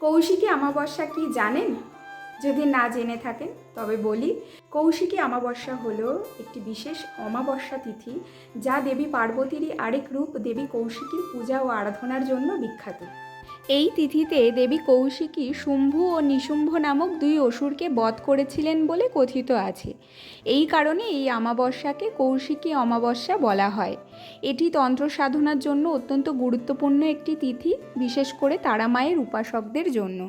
কৌশিকী অমাবস্যা কি জানেন? যদি না জেনে থাকেন তবে বলি, কৌশিকী অমাবস্যা হলো একটি বিশেষ অমাবস্যা তিথি, যা দেবী পার্বতীরই আরেক রূপ দেবী কৌশিকীর পূজা ও আরাধনার জন্য বিখ্যাত। এই তিথিতে দেবী কৌশিকী শুম্ভু ও নিশুম্ভ নামক দুই অসুরকে বধ করেছিলেন বলে কথিত আছে। এই কারণে এই অমাবস্যাকে কৌশিকী অমাবস্যা বলা হয়। এটি তন্ত্র সাধনার জন্য অত্যন্ত গুরুত্বপূর্ণ একটি তিথি, বিশেষ করে তারা মায়ের উপাসকদের জন্য।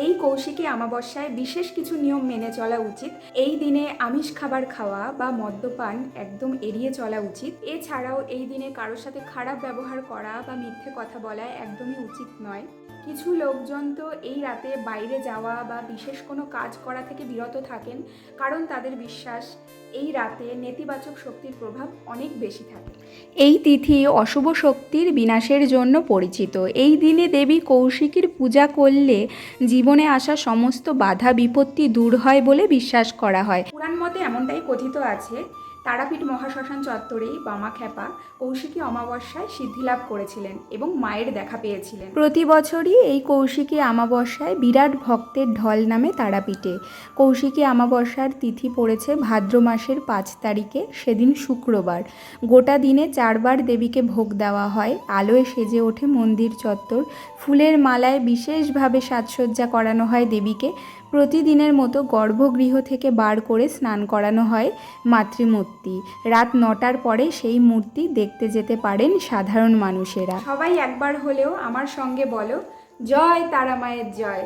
এই কৌশিকী অমাবস্যায় বিশেষ কিছু নিয়ম মেনে চলা উচিত। এই দিনে আমিষ খাবার খাওয়া বা মদ্যপান একদম এড়িয়ে চলা উচিত। এছাড়াও এই দিনে কারোর সাথে খারাপ ব্যবহার করা বা মিথ্যে কথা বলা একদমই উচিত নয়। কিছু লোকজন তো এই রাতে বাইরে যাওয়া বা বিশেষ কোনো কাজ করা থেকে বিরত থাকেন, কারণ তাদের বিশ্বাস এই রাতে নেতিবাচক শক্তির প্রভাব অনেক বেশি থাকে। এই তিথি অশুভ শক্তির বিনাশের জন্য পরিচিত। এই দিনে দেবী কৌশিকীর পূজা করলে জীবনে আসা সমস্ত বাধা বিপত্তি দূর হয় বলে বিশ্বাস করা হয়। পুরাণ মতে এমনটাই কথিত আছে, তারাপীঠ মহাশ্মশান চত্বরেই বামাখ্যাপা কৌশিকী অমাবস্যায় সিদ্ধিলাভ করেছিলেন এবং মায়ের দেখা পেয়েছিলেন। প্রতি বছরই এই কৌশিকী অমাবস্যায় বিরাট ভক্তের ঢল নামে তারাপীঠে। কৌশিকী অমাবস্যার তিথি পড়েছে ভাদ্র মাসের 5 তারিখে, সেদিন শুক্রবার। গোটা দিনে 4 বার দেবীকে ভোগ দেওয়া হয়। আলোয় সেজে ওঠে মন্দির চত্বর, ফুলের মালায় বিশেষভাবে সাজসজ্জা করানো হয় দেবীকে। প্রতিদিনের মতো গর্ভগৃহ থেকে বার করে স্নান করানো হয় মাতৃমূর্তি। রাত 9টার পরে সেই মূর্তি দেখতে যেতে পারেন সাধারণ মানুষেরা। সবাই একবার হলেও আমার সঙ্গে বলো, জয় তারা মায়ের জয়।